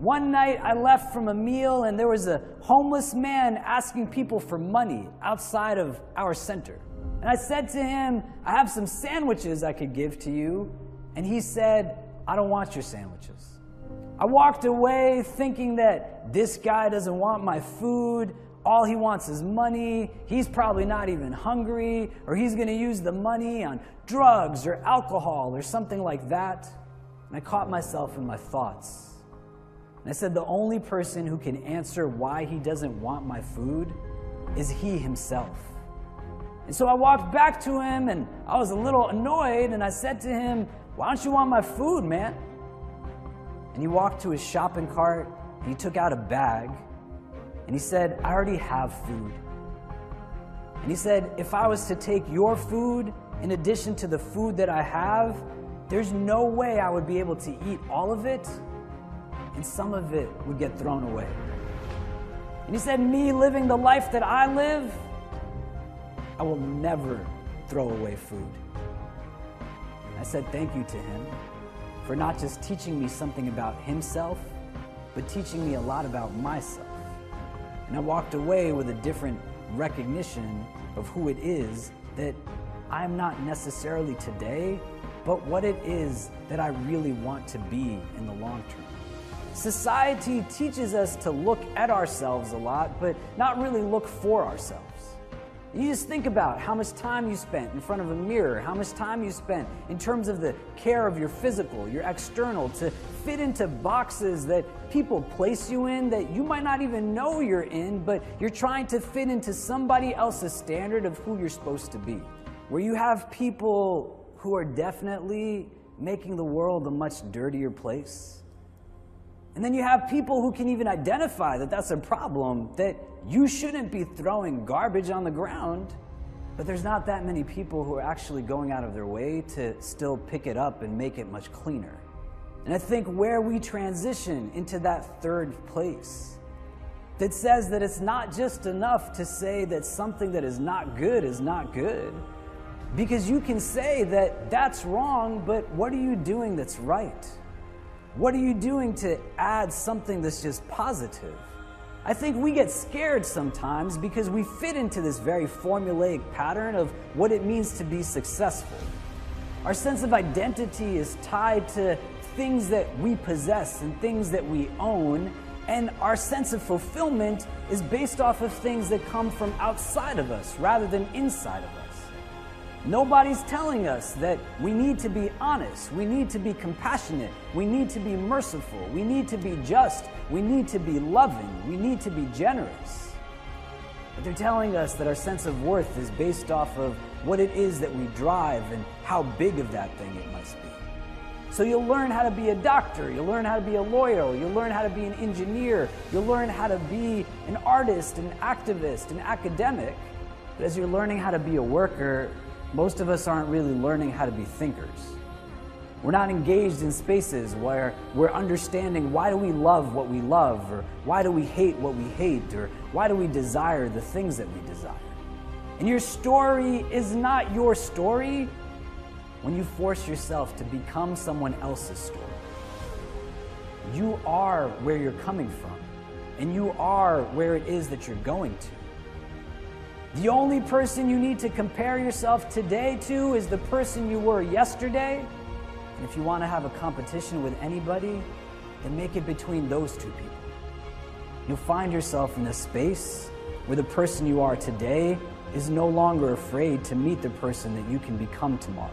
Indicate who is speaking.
Speaker 1: One night I left from a meal and there was a homeless man asking people for money outside of our center. And I said to him, I have some sandwiches I could give to you. And he said, I don't want your sandwiches. I walked away thinking that this guy doesn't want my food. All he wants is money. He's probably not even hungry, or he's going to use the money on drugs or alcohol or something like that. And I caught myself in my thoughts. And I said, the only person who can answer why he doesn't want my food is he himself. And so I walked back to him and I was a little annoyed and I said to him, why don't you want my food, man? And he walked to his shopping cart and he took out a bag and he said, I already have food. And he said, if I was to take your food in addition to the food that I have, there's no way I would be able to eat all of it, and some of it would get thrown away. And he said, me living the life that I live, I will never throw away food. I said thank you to him for not just teaching me something about himself, but teaching me a lot about myself. And I walked away with a different recognition of who it is that I'm not necessarily today, but what it is that I really want to be in the long term. Society teaches us to look at ourselves a lot, but not really look for ourselves. You just think about how much time you spent in front of a mirror, how much time you spent in terms of the care of your physical, your external, to fit into boxes that people place you in that you might not even know you're in, but you're trying to fit into somebody else's standard of who you're supposed to be. Where you have people who are definitely making the world a much dirtier place. And then you have people who can even identify that that's a problem, that you shouldn't be throwing garbage on the ground, but there's not that many people who are actually going out of their way to still pick it up and make it much cleaner. And I think where we transition into that third place, that says that it's not just enough to say that something that is not good, because you can say that that's wrong, but what are you doing that's right? What are you doing to add something that's just positive? I think we get scared sometimes because we fit into this very formulaic pattern of what it means to be successful. Our sense of identity is tied to things that we possess and things that we own, and our sense of fulfillment is based off of things that come from outside of us rather than inside of us. Nobody's telling us that we need to be honest, we need to be compassionate, we need to be merciful, we need to be just, we need to be loving, we need to be generous. But they're telling us that our sense of worth is based off of what it is that we drive and how big of that thing it must be. So you'll learn how to be a doctor, you'll learn how to be a lawyer, you'll learn how to be an engineer, you'll learn how to be an artist, an activist, an academic. But as you're learning how to be a worker, most of us aren't really learning how to be thinkers. We're not engaged in spaces where we're understanding why do we love what we love, or why do we hate what we hate, or why do we desire the things that we desire. And your story is not your story when you force yourself to become someone else's story. You are where you're coming from, and you are where it is that you're going to. The only person you need to compare yourself today to is the person you were yesterday. And if you want to have a competition with anybody, then make it between those two people. You'll find yourself in a space where the person you are today is no longer afraid to meet the person that you can become tomorrow.